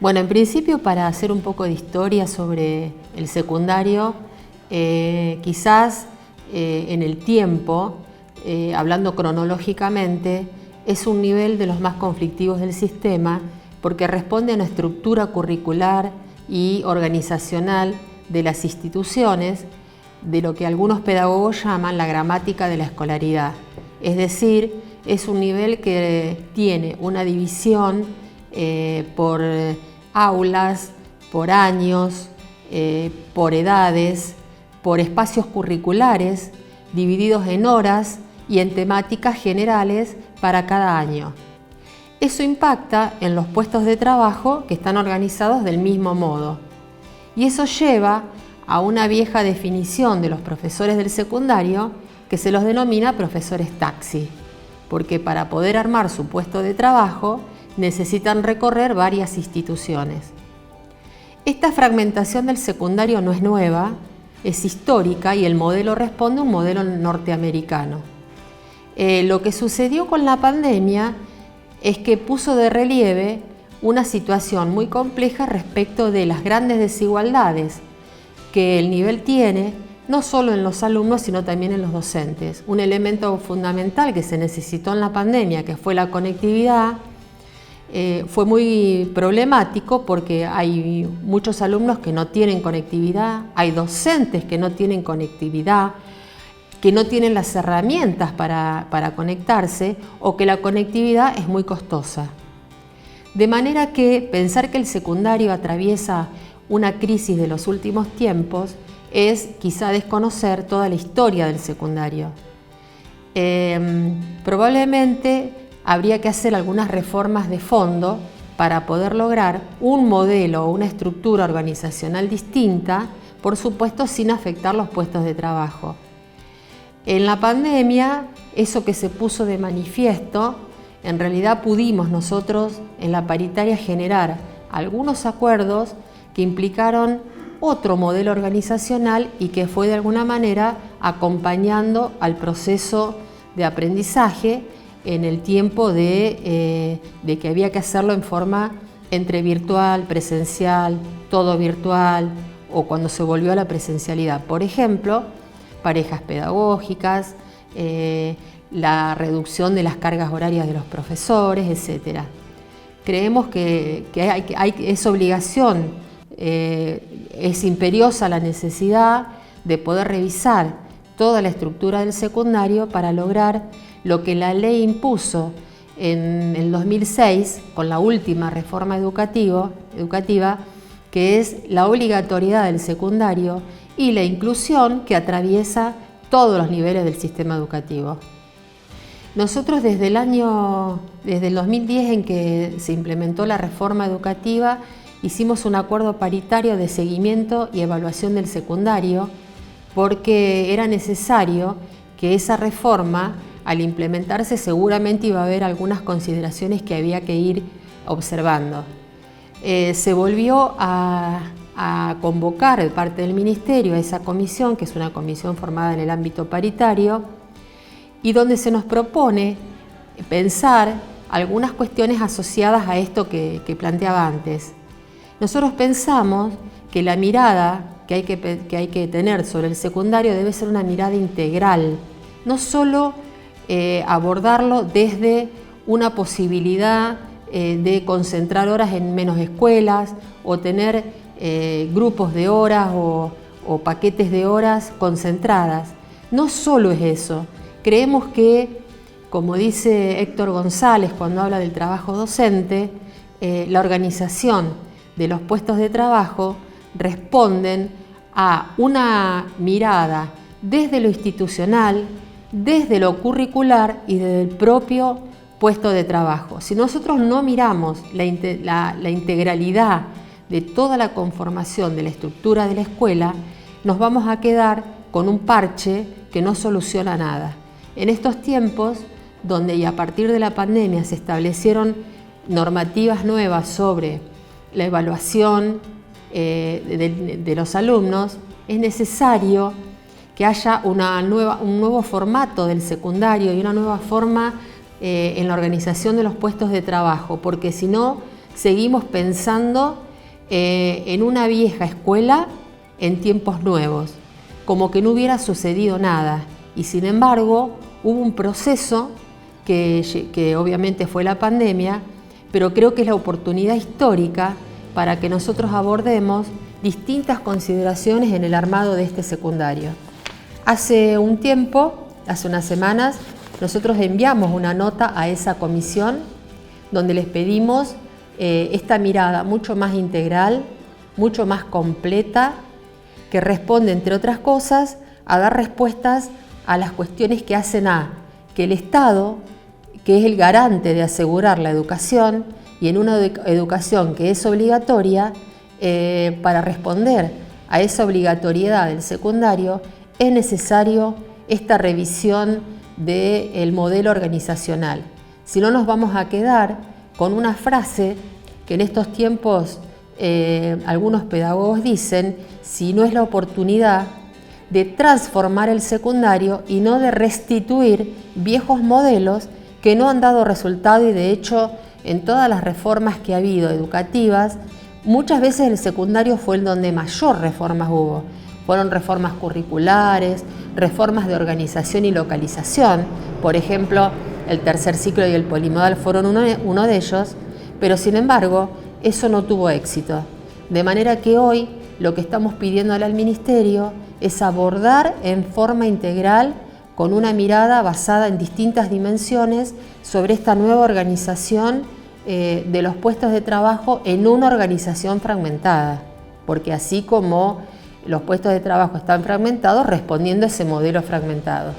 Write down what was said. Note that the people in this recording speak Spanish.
Bueno, en principio, para hacer un poco de historia sobre el secundario, quizás en el tiempo, hablando cronológicamente, es un nivel de los más conflictivos del sistema porque responde a una estructura curricular y organizacional de las instituciones, de lo que algunos pedagogos llaman la gramática de la escolaridad. Es decir, es un nivel que tiene una división por aulas, por años, por edades, por espacios curriculares, divididos en horas y en temáticas generales para cada año. Eso impacta en los puestos de trabajo que están organizados del mismo modo. Y eso lleva a una vieja definición de los profesores del secundario que se los denomina profesores taxi, porque para poder armar su puesto de trabajo necesitan recorrer varias instituciones. Esta fragmentación del secundario no es nueva, es histórica y el modelo responde a un modelo norteamericano. Lo que sucedió con la pandemia es que puso de relieve una situación muy compleja respecto de las grandes desigualdades que el nivel tiene, no solo en los alumnos, sino también en los docentes. Un elemento fundamental que se necesitó en la pandemia, que fue la conectividad, fue muy problemático porque hay muchos alumnos que no tienen conectividad, hay docentes que no tienen conectividad, que no tienen las herramientas para conectarse o que la conectividad es muy costosa. De manera que pensar que el secundario atraviesa una crisis de los últimos tiempos es quizá desconocer toda la historia del secundario. Probablemente habría que hacer algunas reformas de fondo para poder lograr un modelo o una estructura organizacional distinta, por supuesto sin afectar los puestos de trabajo. En la pandemia, eso que se puso de manifiesto, en realidad pudimos nosotros en la paritaria generar algunos acuerdos que implicaron otro modelo organizacional y que fue de alguna manera acompañando al proceso de aprendizaje en el tiempo de que había que hacerlo en forma entre virtual, presencial, todo virtual o cuando se volvió a la presencialidad. Por ejemplo, parejas pedagógicas, la reducción de las cargas horarias de los profesores, etc. Creemos que es obligación, es imperiosa la necesidad de poder revisar toda la estructura del secundario para lograr lo que la ley impuso en el 2006 con la última reforma educativa, que es la obligatoriedad del secundario y la inclusión que atraviesa todos los niveles del sistema educativo. Nosotros desde el 2010 en que se implementó la reforma educativa, hicimos un acuerdo paritario de seguimiento y evaluación del secundario porque era necesario que esa reforma, al implementarse, seguramente iba a haber algunas consideraciones que había que ir observando. Se volvió a convocar de parte del Ministerio a esa comisión, que es una comisión formada en el ámbito paritario, y donde se nos propone pensar algunas cuestiones asociadas a esto que planteaba antes. Nosotros pensamos que la mirada que hay que tener sobre el secundario debe ser una mirada integral, no solo abordarlo desde una posibilidad de concentrar horas en menos escuelas o tener grupos de horas o paquetes de horas concentradas. No solo es eso. Creemos que, como dice Héctor González cuando habla del trabajo docente, la organización de los puestos de trabajo responden a una mirada desde lo institucional, desde lo curricular y desde el propio puesto de trabajo. Si nosotros no miramos la integralidad de toda la conformación de la estructura de la escuela, nos vamos a quedar con un parche que no soluciona nada. En estos tiempos, donde y a partir de la pandemia se establecieron normativas nuevas sobre la evaluación de los alumnos, es necesario que haya un nuevo formato del secundario y una nueva forma en la organización de los puestos de trabajo, porque si no seguimos pensando en una vieja escuela en tiempos nuevos, como que no hubiera sucedido nada. Y sin embargo, hubo un proceso que obviamente fue la pandemia, pero creo que es la oportunidad histórica para que nosotros abordemos distintas consideraciones en el armado de este secundario. Hace un tiempo, hace unas semanas, nosotros enviamos una nota a esa comisión donde les pedimos esta mirada mucho más integral, mucho más completa, que responde, entre otras cosas, a dar respuestas a las cuestiones que hacen a que el Estado, que es el garante de asegurar la educación, y en una educación que es obligatoria, para responder a esa obligatoriedad del secundario, es necesario esta revisión del modelo organizacional. Si no, nos vamos a quedar con una frase que en estos tiempos algunos pedagogos dicen: si no es la oportunidad de transformar el secundario y no de restituir viejos modelos que no han dado resultado. Y de hecho, en todas las reformas que ha habido educativas, muchas veces el secundario fue el donde mayor reformas hubo. Fueron reformas curriculares, reformas de organización y localización. Por ejemplo, el tercer ciclo y el polimodal fueron uno de ellos, pero sin embargo, eso no tuvo éxito. De manera que hoy lo que estamos pidiéndole al Ministerio es abordar en forma integral, con una mirada basada en distintas dimensiones, sobre esta nueva organización de los puestos de trabajo en una organización fragmentada, porque así como los puestos de trabajo están fragmentados, respondiendo a ese modelo fragmentado.